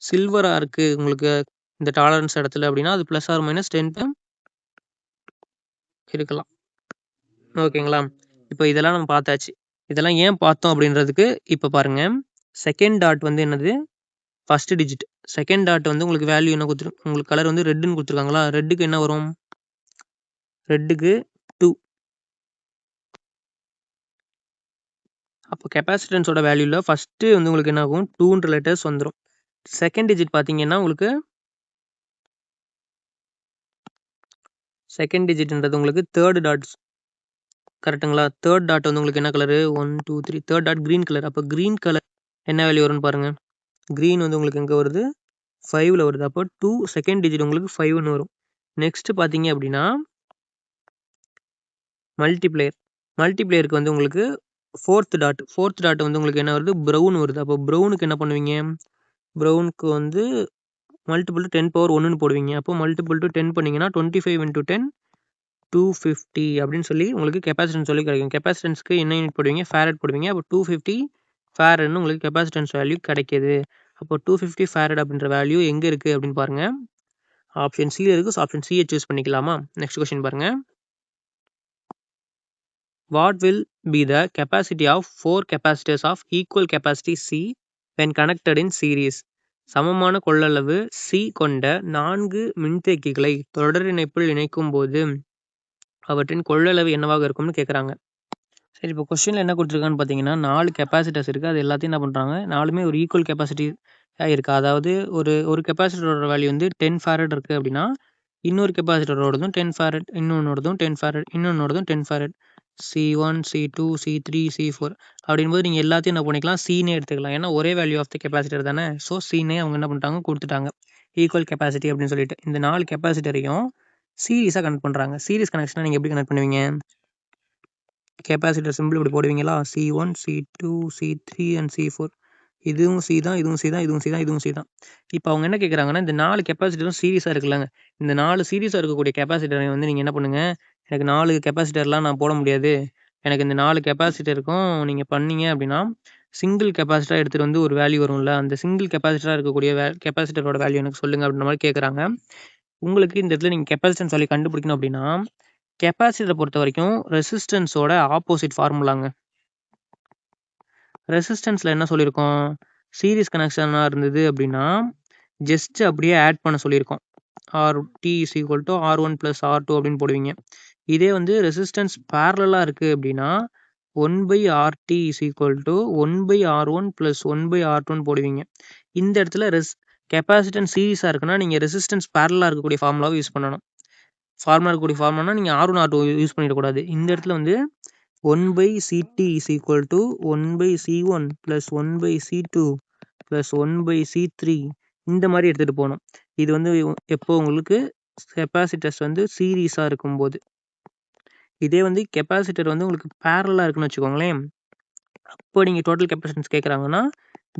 சில்வராக இருக்குது உங்களுக்கு இந்த டாலரன்ஸ் இடத்துல அப்படின்னா அது ப்ளஸ் ஆர் மைனஸ் 10 இருக்கலாம். ஓகேங்களா? இப்போ இதெல்லாம் நம்ம பார்த்தாச்சு. இதெல்லாம் ஏன் பார்த்தோம் அப்படின்றதுக்கு இப்போ பாருங்க. செகண்ட் டாட் வந்து என்னது? First digit. செகண்ட் டாட் வந்து உங்களுக்கு வேல்யூ என்ன கொடுத்துருக்கு? உங்களுக்கு கலர் வந்து ரெட்டுன்னு கொடுத்துருக்காங்களா? ரெட்டுக்கு என்ன வரும்? ரெட்டுக்கு 2. அப்போ கெப்பாசிட்டன்ஸோட வேல்யூவில் ஃபஸ்ட்டு வந்து உங்களுக்கு என்ன ஆகும்? 2ன்ற லெட்டர்ஸ் வந்துடும். செகண்ட் டிஜிட் பார்த்தீங்கன்னா உங்களுக்கு செகண்ட் டிஜிட்ன்றது உங்களுக்கு தேர்ட் டாட்ஸ் கரெக்டுங்களா? தேர்ட் டாட் வந்து உங்களுக்கு என்ன colour? 1 2 3 third dot green colour. அப்போ க்ரீன் கலர் என்ன வேல்யூ வரும்னு பாருங்கள். க்ரீன் வந்து உங்களுக்கு எங்கே வருது? 5ல் வருது. அப்போ 2 செகண்ட் டிஜிட் உங்களுக்கு 5ன்னு வரும். நெக்ஸ்ட்டு பார்த்தீங்க அப்படின்னா மல்டிப்ளேயர். மல்டிப்ளேயருக்கு வந்து உங்களுக்கு ஃபோர்த் டாட் வந்து உங்களுக்கு என்ன வருது? ப்ரௌன் வருது. அப்போ ப்ரௌனுக்கு என்ன பண்ணுவீங்க? ப்ரௌனுக்கு வந்து மல்டிபிள் டு 10^1ன்னு போடுவீங்க. அப்போ மல்டிபிள் டு 10 பண்ணிங்கன்னா 25 × 10 250 அப்படின்னு சொல்லி உங்களுக்கு கெப்பாசிட்டன்ஸ் சொல்லி கிடைக்கும். கெப்பாசிட்டன்ஸ்க்கு என்ன யூனிட் போடுவீங்க? ஃபேரட் போடுவீங்க. அப்போ 250 ஃபேரட்னு உங்களுக்கு கெப்பாசிட்டன்ஸ் வேல்யூ கிடைக்கிது. அப்போ 250 ஃபேரட் அப்படின்ற வேல்யூ எங்கே இருக்குது அப்படின்னு பாருங்கள். ஆப்ஷன் சியில் இருக்குது. ஸோ ஆப்ஷன் சியை சூஸ் பண்ணிக்கலாமா? நெக்ஸ்ட் கொஸ்டின் பாருங்கள். What will be the capacity of 4 capacitors of equal capacity C when connected in series? சமமான கொள்ளளவு C கொண்ட 4 மின்தேக்கிகளை தொடர் இணைப்பில் இணைக்கும் போது அவற்றின் கொள்ளளவு என்னவாக இருக்கும்னு கேட்குறாங்க. சரி, இப்போ கொஸ்டினில் என்ன கொடுத்துருக்கான்னு பார்த்தீங்கன்னா 4 கெப்பாசிட்டர்ஸ் இருக்குது. அது எல்லாத்தையும் என்ன பண்ணுறாங்க? 4மே ஒரு ஈக்குவல் கெப்பாசிட்டி இருக்குது. அதாவது ஒரு கெப்பாசிட்டரோட வேல்யூ வந்து 10 ஃபேரட் இருக்குது அப்படின்னா இன்னொரு கெப்பாசிட்டரோடதும் 10 ஃபேரட், இன்னொன்னோடதும் 10 ஃபேரட், இன்னொன்னோடதும் 10 farad, C1 C2 C3 C4 அப்படின்போது நீங்கள் எல்லாத்தையும் என்ன பண்ணிக்கலாம்? சீனே எடுத்துக்கலாம். ஏன்னா ஒரே வேல்யூ ஆஃப் த கெப்பாசிட்டர் தானே. ஸோ சீனே அவங்க என்ன பண்ணிட்டாங்க? கொடுத்துட்டாங்க ஈக்குவல் கெப்பாசிட்டி அப்படின்னு சொல்லிட்டு. இந்த 4 கெப்பாசிட்டரையும் சீரீஸாக கனெக்ட் பண்ணுறாங்க. சீரீஸ் கனெக்ஷனை நீங்கள் எப்படி கனெக்ட் பண்ணுவீங்க? கெப்பாசிட்டர் சிம்பிள் இப்படி போடுவீங்களா? C1 C2 C3 and C4. இதுவும் சி தான், இதுவும் சி தான், இதுவும் சி தான், இதுவும் சி தான். இப்போ அவங்க என்ன கேட்குறாங்கன்னா இந்த 4 கெப்பாசிட்டரும் சீரீஸாக இருக்குல்லங்க. இந்த 4 சீரீஸாக இருக்கக்கூடிய கெப்பாசிட்டரை வந்து நீங்கள் என்ன பண்ணுங்கள்? எனக்கு 4 கெப்பாசிட்டர்லாம் நான் போட முடியாது. எனக்கு இந்த 4 கெப்பாசிட்டருக்கும் நீங்கள் பண்ணீங்க அப்படின்னா சிங்கிள் கெப்பாசிட்டராக எடுத்துகிட்டு வந்து ஒரு வேல்யூ வரும்ல. அந்த சிங்கிள் கெப்பாசிட்டராக இருக்கக்கூடிய கெப்பாசிட்டரோட வேல்யூ எனக்கு சொல்லுங்கள் அப்படின்ற மாதிரி கேட்குறாங்க. உங்களுக்கு இந்த இடத்துல நீங்கள் கெப்பாசிட்டன்ஸ் வேல்யூ கண்டுபிடிக்கணும் அப்படின்னா கெப்பாசிட்டரை பொறுத்த வரைக்கும் ரெசிஸ்டன்ஸோட ஆப்போசிட் ஃபார்முலாங்க. ரெசிஸ்டன்ஸில் என்ன சொல்லியிருக்கோம்? சீரீஸ் கனெக்ஷனாக இருந்தது அப்படின்னா ஜஸ்ட் அப்படியே ஆட் பண்ண சொல்லியிருக்கோம். RT = R1 + R2 அப்படின்னு போடுவீங்க. இதே வந்து ரெசிஸ்டன்ஸ் பேரலாக இருக்குது அப்படின்னா 1/RT = 1/R1 + 1/R2ன்னு போடுவீங்க. இந்த இடத்துல கெப்பாசிட்டன்ஸ் சீரீஸாக இருக்குன்னா நீங்கள் ரெசிஸ்டன்ஸ் பேரலாக இருக்கக்கூடிய ஃபார்முலாவை யூஸ் பண்ணணும். ஃபார்முலானா நீங்கள் R1 R2 யூஸ் பண்ணிடக்கூடாது. இந்த இடத்துல வந்து 1/CT = 1/C1 + 1/C2 + 1/C3 இந்த மாதிரி எடுத்துகிட்டு போகணும். இது வந்து எப்போ உங்களுக்கு கெப்பாசிட்டர்ஸ் வந்து சீரீஸாக இருக்கும்போது. இதே வந்து கெப்பாசிட்டர் வந்து உங்களுக்கு பேரலாக இருக்குன்னு வச்சுக்கோங்களேன். அப்போ நீங்கள் டோட்டல் கெப்பாசிட்டன்ஸ் கேட்குறாங்கன்னா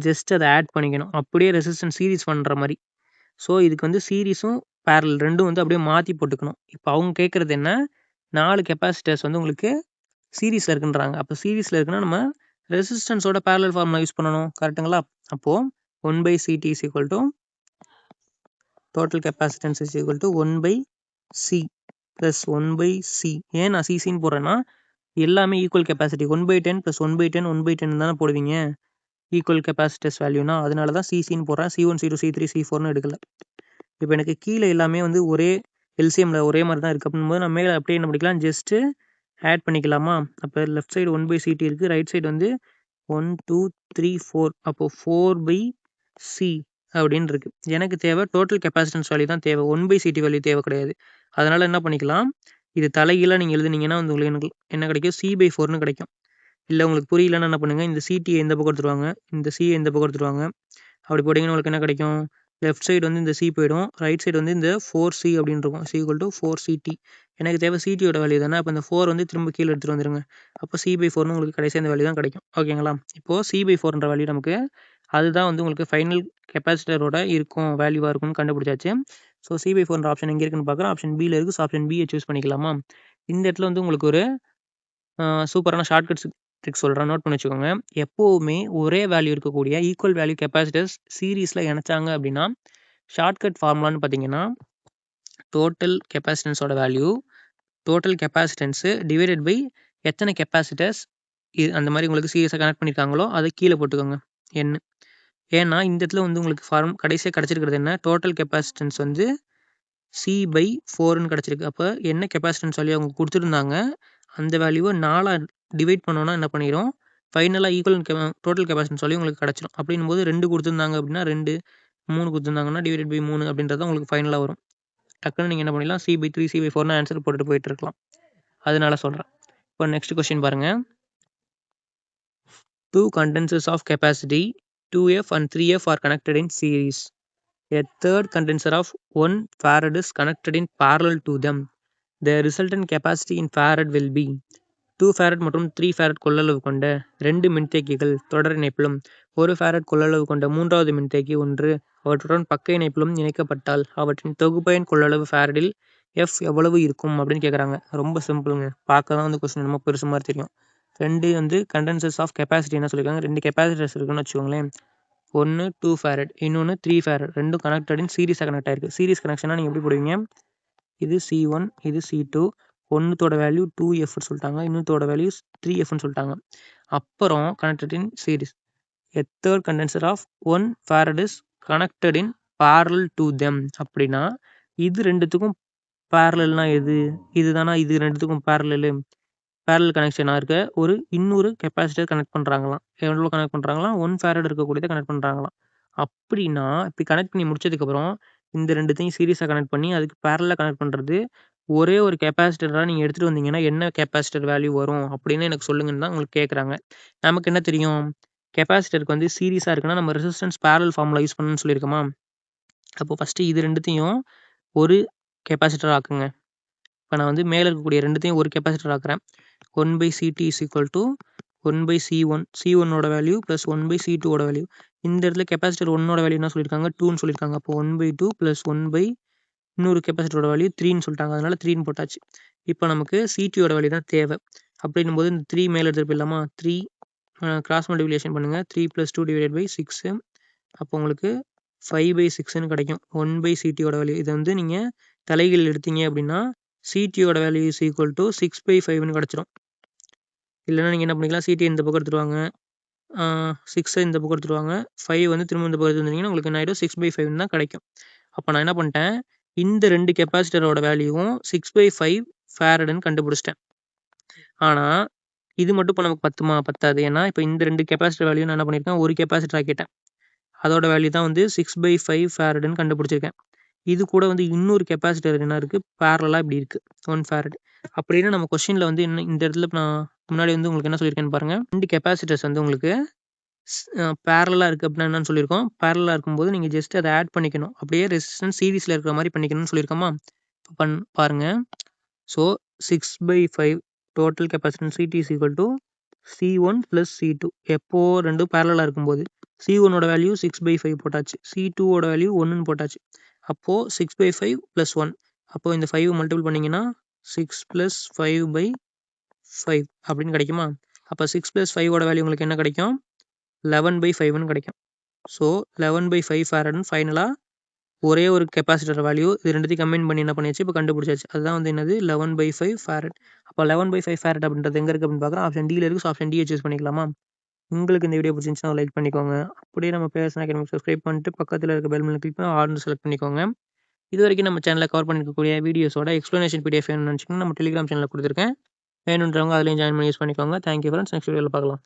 ஜஸ்ட் அதை ஆட் பண்ணிக்கணும். அப்படியே ரெசிஸ்டன்ஸ் சீரீஸ் பண்ணுற மாதிரி. ஸோ இதுக்கு வந்து சீரீஸும் பேரல் ரெண்டும் வந்து அப்படியே மாற்றி போட்டுக்கணும். இப்போ அவங்க கேட்குறது என்ன? 4 கெப்பாசிட்டர்ஸ் வந்து உங்களுக்கு சீரீஸில் இருக்குன்றாங்க. அப்போ சீரீஸில் இருக்குன்னா நம்ம ரெசிஸ்டன்ஸோட பேரலல் ஃபார்முலா யூஸ் பண்ணணும். கரெக்டுங்களா? அப்போது 1/CT = total capacitance = 1/C + 1/C. ஏன் நான் சிசின்னு போடுறேன்னா எல்லாமே ஈக்குவல் கெப்பாசிட்டி 1/10 + 1/10 1/10 தானே போடுவீங்க ஈக்குவல் கெப்பாசிட்டர்ஸ் வேல்யூனா. அதனால தான் சிசின்னு போடுறேன். C1 C2 C3 C4ன்னு எடுக்கல. இப்போ எனக்கு கீழே எல்லாமே வந்து ஒரே எல்சிஎம்மில் ஒரே மாதிரி தான் இருக்குது அப்படின்போது நம்ம மேலே அப்படியே என்ன பண்ணிக்கலாம்? ஜஸ்ட்டு ஆட் பண்ணிக்கலாமா? அப்போ லெஃப்ட் சைடு 1/CT இருக்குது, ரைட் சைடு வந்து 1 2 3 4. அப்போது 4/C அப்படின்னு இருக்குது. எனக்கு தேவை டோட்டல் கெப்பாசிட்டன்ஸ் வேல்யூ தான் தேவை. 1/CT வேல்யூ தேவை கிடையாது. அதனால் என்ன பண்ணிக்கலாம்? இது தலைகீழாக நீங்கள் எழுதுனீங்கன்னா வந்து உங்களுக்கு எனக்கு என்ன கிடைக்கும்? C/4ன்னு கிடைக்கும். இல்லை உங்களுக்கு புரியலன்னா என்ன பண்ணுங்கள்? இந்த CTயை இந்த பக்கம் எடுத்துருவாங்க, இந்த சியை இந்த பக்கம் எடுத்துருவாங்க. அப்படி போட்டிங்கன்னா உங்களுக்கு என்ன கிடைக்கும்? லெஃப்ட் சைடு வந்து இந்த C போயிடும், ரைட் சைடு வந்து இந்த 4C அப்படின்னு இருக்கும். C = 4CT. எனக்கு தேவை CTயோட வேல்யூ தானே. அப்போ இந்த 4 வந்து திரும்ப கீழே எடுத்துகிட்டு வந்துருங்க. அப்போ C/4ன்னு உங்களுக்கு கடைசி அந்த வேல்யூ தான் கிடைக்கும். ஓகேங்களா? இப்போது C/4ன்ற வேல்யூ நமக்கு அதுதான் வந்து உங்களுக்கு ஃபைனல் கெப்பாசிட்டரோட இருக்கும் வேல்யூவாக இருக்கும்னு கண்டுபிடிச்சாச்சு. ஸோ C/4ன்ற ஆப்ஷன் எங்கே இருக்குன்னு பார்க்குறோம். ஆப்ஷன் பியில் இருக்குது. ஸோ ஆப்ஷன் பியை சூஸ் பண்ணிக்கலாமா? இந்த இடத்துல வந்து உங்களுக்கு ஒரு சூப்பரான ஷார்ட்கட்ஸ் ட்ரிக் சொல்கிறேன், நோட் பண்ணி வச்சுக்கோங்க. எப்போவுமே ஒரே வேல்யூ இருக்கக்கூடிய ஈக்குவல் வேல்யூ கெப்பாசிட்டர்ஸ் சீரீஸில் இணைச்சாங்க அப்படின்னா ஷார்ட்கட் ஃபார்முலான்னு பார்த்தீங்கன்னா டோட்டல் கெப்பாசிட்டன்ஸோட value total capacitance divided by எத்தனை கெப்பாசிட்டர்ஸ் அந்த மாதிரி உங்களுக்கு சீரியஸாக கனெக்ட் பண்ணியிருக்காங்களோ அதை கீழே போட்டுக்கோங்க என்ன. ஏன்னா இந்த இடத்துல வந்து உங்களுக்கு கடைசியாக கிடச்சிருக்கிறது என்ன, டோட்டல் கெப்பாசிட்டன்ஸ் வந்து C/4ன்னு கிடச்சிருக்கு. அப்போ என்ன கெப்பாசிட்டன்ஸ் வேல்யூ அவங்க கொடுத்துருந்தாங்க அந்த வேல்யூவை 4 டிவைட் பண்ணோன்னா என்ன பண்ணிடும், ஃபைனலாக ஈக்குவல் டோட்டல் கெப்பாசிட்டன்ஸ் வேல்யூ உங்களுக்கு கிடச்சிடும். அப்படின்னும் போது 2 கொடுத்துருந்தாங்க அப்படின்னா 2, 3 கொடுத்துருந்தாங்கன்னா டிவைடட் பை 3 அப்படின்றது உங்களுக்கு ஃபைனலாக வரும். டக்குன்னு நீங்கள் என்ன பண்ணிடலாம், C/3 C/4ன்னு ஆன்சர் போட்டுட்டு போயிட்டு இருக்கலாம். அதனால சொல்கிறேன். இப்போ நெக்ஸ்ட் கொஸ்டின் பாருங்கள். 2 condensers of capacity 2F and 3F are connected in series. A third condenser of 1 farad is connected in parallel to them. The resultant capacity in farad will be 2 farad மற்றும் 3 farad கொள்ளளவு கொண்ட 2 மின்தேக்கிகள் தொடர் இணைப்பிலும் 1 farad கொள்ளளவு கொண்ட மூன்றாவது மின்தேக்கி ஒன்று அவற்றுடன் பக்க இணைப்பிலும் இணைக்கப்பட்டால் அவற்றின் தொகுப்பயன் கொள்ளளவு ஃபாரடில் F எவ்வளவு இருக்கும் அப்படின்னு கேட்குறாங்க. ரொம்ப சிம்பிளுங்க. பார்க்க தான் வந்து கொஸ்டின் ரொம்ப பெருசு மாதிரி தெரியும். 2 வந்து கண்டென்சர்ஸ் ஆஃப் கெப்பாசிட்டி என்ன சொல்லியிருக்காங்க, 2 கெப்பாசிட்டர்ஸ் இருக்குன்னு வச்சுக்கோங்களேன். ஒன்று 2 farad, இன்னொன்று 3 farad. ரெண்டும் கனெக்டட் இன் சீரிஸாக கனெக்ட் ஆயிருக்கு. சீரிஸ் கனெக்ஷனாக நீங்கள் எப்படி போடுவீங்க, இது C1 இது C2, ஒன்றுத்தோட வேல்யூ 2F சொல்லிட்டாங்க, இன்னொருத்தோட வேல்யூ 3Fன்னு சொல்லிட்டாங்க. அப்புறம் connected in series. A third condenser of 1 farad is connected in parallel to them. அப்படின்னா இது ரெண்டுத்துக்கும் பேரலல்னா எது, இதுதானா இது ரெண்டுத்துக்கும் பேரலல் கனெக்ஷனாக இருக்க ஒரு இன்னொரு கெப்பாசிட்டர் கனெக்ட் பண்ணுறாங்களாம். எவ்வளோ கனெக்ட் பண்ணுறாங்களாம், 1 farad இருக்கக்கூடியதை கனெக்ட் பண்ணுறாங்களாம். அப்படின்னா இப்போ கனெக்ட் பண்ணி முடிச்சதுக்கப்புறம் இந்த ரெண்டுத்தையும் சீரியஸாக கனெக்ட் பண்ணி அதுக்கு பேரலாக கனெக்ட் பண்ணுறது ஒரே ஒரு கெப்பாசிட்டராக நீங்கள் எடுத்துகிட்டு வந்தீங்கன்னா என்ன கெப்பாசிட்டர் வேல்யூ வரும் அப்படின்னு எனக்கு சொல்லுங்கன்னு தான் உங்களுக்கு கேட்குறாங்க. நமக்கு என்ன தெரியும், கெப்பாசிட்டருக்கு வந்து சீரியஸாக இருக்குன்னா நம்ம ரெசிஸ்டன்ஸ் பேரல் ஃபார்முலா யூஸ் பண்ணணும்னு சொல்லியிருக்கோமா. அப்போ ஃபஸ்ட்டு இது ரெண்டுத்தையும் ஒரு கெப்பாசிட்டர் ஆக்குங்க. இப்போ நான் வந்து மேலே இருக்கக்கூடிய ரெண்டுத்தையும் ஒரு கெப்பாசிட்டர் ஆக்குறேன். 1/CT is equal to 1/C1. C1ஓட வேல்யூ ப்ளஸ் 1/C2ஓட வேல்யூ. இந்த இடத்துல கெப்பாசிட்டர் 1ஓட வேல்யூ என்ன சொல்லியிருக்காங்க, 2ன்னு சொல்லியிருக்காங்க. அப்போ 1/2 ப்ளஸ் 1/, இன்னொரு கெப்பாசிட்டரோட வேல்யூ 3ன்னு சொல்லிட்டாங்க. அதனால 3ன்னு போட்டாச்சு. இப்போ நமக்கு CTயோட வேல்யூ தான் தேவை. அப்படின்னும் போது இந்த 3 மேலே எடுத்துகிட்டு போயிடலாமா. 3 கிராஸ் மல்டிப்ளிகேஷன் பண்ணுங்கள். 3 + 2 டிவைடட் பை 6. அப்போ உங்களுக்கு 5/6ன்னு கிடைக்கும் 1/CTயோட வேல்யூ. இதை வந்து நீங்கள் தலைகீழ் எடுத்தீங்க அப்படின்னா CTயோட வேல்யூ இஸ் ஈக்குவல் டு 6/5ன்னு கிடச்சிரும். இல்லைனா நீங்கள் என்ன பண்ணிக்கலாம், CT இந்த பக்கம் எடுத்துருவாங்க, 6 இந்த பக்கம் எடுத்துருவாங்க, 5 வந்து திரும்ப இந்த பக்கம் எடுத்துருந்தீங்கன்னா உங்களுக்கு என்ன ஆகிடும், 6/5 தான் கிடைக்கும். அப்போ நான் என்ன பண்ணிட்டேன், இந்த 2 கெப்பாசிட்டரோட வேல்யூவும் 6/5 ஃபாரட்னு கண்டுபிடிச்சிட்டேன். ஆனால் இது மட்டும் இப்போ நமக்கு பத்தாது. ஏன்னா இப்போ இந்த 2 கெப்பாசிட்டர் வேல்யூ நான் என்ன பண்ணியிருக்கேன், ஒரு கெப்பாசிட்டர் ஆக்கிட்டேன். அதோட வேல்யூ தான் வந்து 6/5 ஃபாரட்னு கண்டுபிடிச்சிருக்கேன். இது கூட வந்து இன்னொரு கெப்பாசிட்டர் என்ன இருக்குது, பேரலாக இப்படி இருக்குது 1 farad. அப்படின்னு நம்ம கொஸ்டினில் வந்து என்ன இந்த இடத்துல நான் முன்னாடி வந்து உங்களுக்கு என்ன சொல்லியிருக்கேன்னு பாருங்கள். 2 கெப்பாசிட்டர்ஸ் வந்து உங்களுக்கு பேரலாக இருக்குது அப்படின்னா என்னன்னு சொல்லியிருக்கோம். பேரலாக இருக்கும்போது நீங்கள் ஜஸ்ட் அதை ஆட் பண்ணிக்கணும். அப்படியே ரெசிஸ்டன்ஸ் சீரிஸில் இருக்கிற மாதிரி பண்ணிக்கணும்னு சொல்லியிருக்கோமா. இப்போ பாருங்கள். So 6/5 total capacitance CT is equal to C1 + C2. எப்போ ரெண்டும் பேரலாக இருக்கும்போது C1ஓட வேல்யூ 6/5 போட்டாச்சு, C2ஓட வேல்யூ 1ன்னு போட்டாச்சு. அப்போது 6/5 + 1. அப்போது இந்த 5 மல்டிபிள் பண்ணிங்கன்னா 6 + 5/5 அப்படின்னு கிடைக்குமா. அப்போ 6 + 5ஓட வேல்யூ உங்களுக்கு என்ன கிடைக்கும், 11/5ன்னு கிடைக்கும். ஸோ 11/5 ஃபாரட்னு ஃபைனலாக ஒரே ஒரு கெப்பாசிட்டர் வேல்யூ இது ரெண்டுத்தையும் கம்பைன் பண்ணி என்ன பண்ணியாச்சு, இப்போ கண்டுபிடிச்சாச்சு. அதுதான் வந்து என்னது 11/5 ஃபாரட். அப்போ 11/5 ஃபாரட் அப்படின்றது எங்கே இருக்குது அப்படின்னு பார்க்குறோம். ஆப்ஷன் டியில் இருக்குது. ஸோ ஆப்ஷன் டியை சூஸ் பண்ணிக்கலாமா. உங்களுக்கு இந்த வீடியோ பிடிச்சிருந்துச்சுன்னா லைக் பண்ணிக்கோங்க. அப்படியே நம்ம பேர்ஸ் அகாடமிக் சப்ஸ்கிரைப் பண்ணிட்டு பக்கத்தில் இருக்க பெல் பட்டனை கிளிக் பண்ணி ஆல்னு செலக்ட் பண்ணிக்கோங்க. இது வரைக்கும் நம்ம சேனலில் கவர் பண்ணிருக்கக்கூடிய வீடியோஸோட எக்ஸ்ப்ளனேஷன் PDF வேணும்னு நினச்சிங்கன்னா நம்ம டெலிகிராம் சேனலில் கொடுத்துருக்கேன். வேணுன்றவங்க அதிலையும் ஜாயின் பண்ணி யூஸ் பண்ணிக்கோங்க. Thank you friends. நெக்ஸ்ட் வீடியோவில் பார்க்கலாம்.